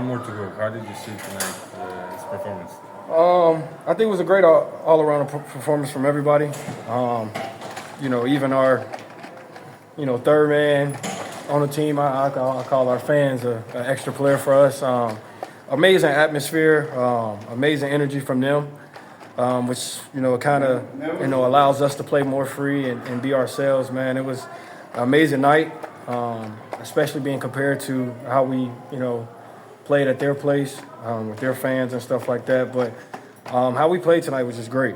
one more to go. How did you see tonight, his performance? I think it was a great all-around performance from everybody. Even our, third man on the team, I call our fans an extra player for us. Amazing atmosphere, amazing energy from them, which, kind of, allows us to play more free and be ourselves, man. It was an amazing night, especially being compared to how we, played at their place with their fans and stuff like that. But how we played tonight was just great.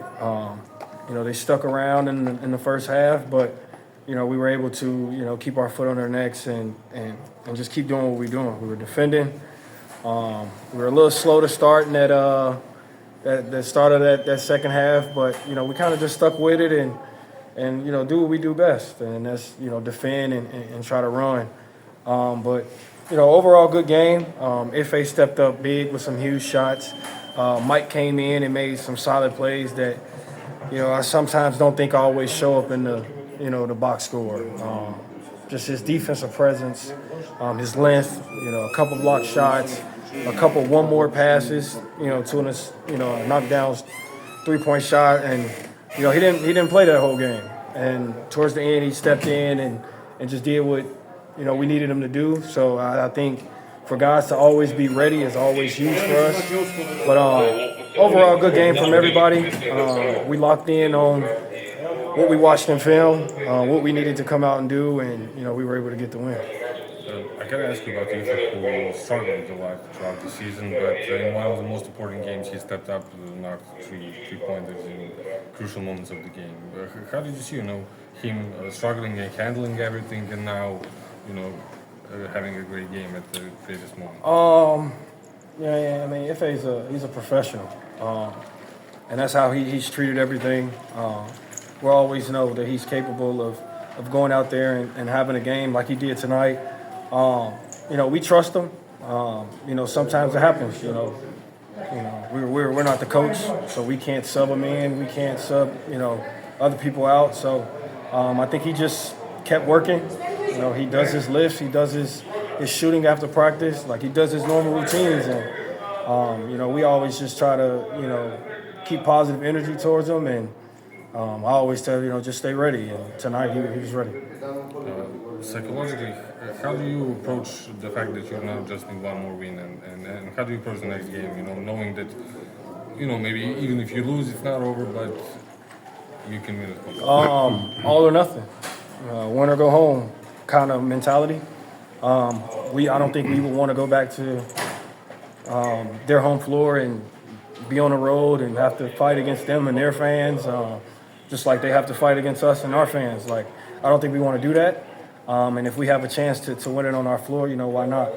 They stuck around in the first half, but we were able to keep our foot on their necks and just keep doing what we're doing. We were defending. We were a little slow to start in that start of that second half, but we kind of just stuck with it and do what we do best, and that's defend and try to run. But overall good game. Ife stepped up big with some huge shots. Mike came in and made some solid plays that I sometimes don't think always show up in the box score. Just his defensive presence, his length, a couple block shots, a couple one more passes, to us, knockdowns, 3-point shot, and he didn't play that whole game. And towards the end, he stepped in and just did what we needed him to do. So I think for guys to always be ready is always huge for us. But overall, good game from everybody. We locked in on what we watched in film, what we needed to come out and do, and we were able to get the win. I gotta ask you about Ife, who struggled a lot throughout the season, but in one of the most important games, he stepped up to knock three-pointers in crucial moments of the game. How did you see, him struggling and handling everything, and now, having a great game at the greatest moment? Yeah. I mean, he's a professional, and that's how he's treated everything. We always know that he's capable of going out there and having a game like he did tonight. We trust him. Sometimes it happens. We're not the coach, so we can't sub him in. We can't sub other people out. So I think he just kept working. He does his lifts. He does his shooting after practice. Like he does his normal routines, and we always just try to keep positive energy towards him. And I always tell just stay ready. And tonight he was ready. Psychologically, how do you approach the fact that you're now just in one more win, and how do you approach the next game? Knowing that maybe even if you lose, it's not over, but you can win it. All or nothing, win or go home kind of mentality. I don't think we would want to go back to their home floor and be on the road and have to fight against them and their fans, just like they have to fight against us and our fans. Like, I don't think we want to do that. And if we have a chance to win it on our floor, why not?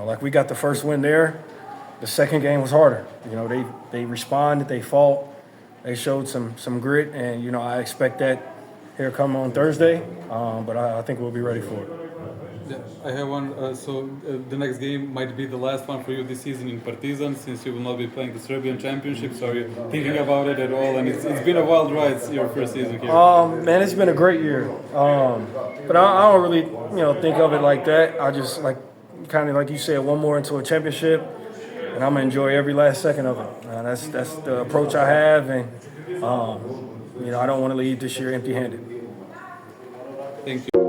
Like we got the first win there. The second game was harder. They responded, they fought, they showed some grit, and I expect that here come on Thursday. But I think we'll be ready for it. Yeah, I have one. The next game might be the last one for you this season in Partizan, since you will not be playing the Serbian Championship. So are you thinking about it at all? And it's been a wild ride. It's your first season here. Man, it's been a great year. But I don't really, think of it like that. I just kind of like you said, one more into a championship, and I'm gonna enjoy every last second of it. That's the approach I have, and I don't want to leave this year empty-handed. Thank you.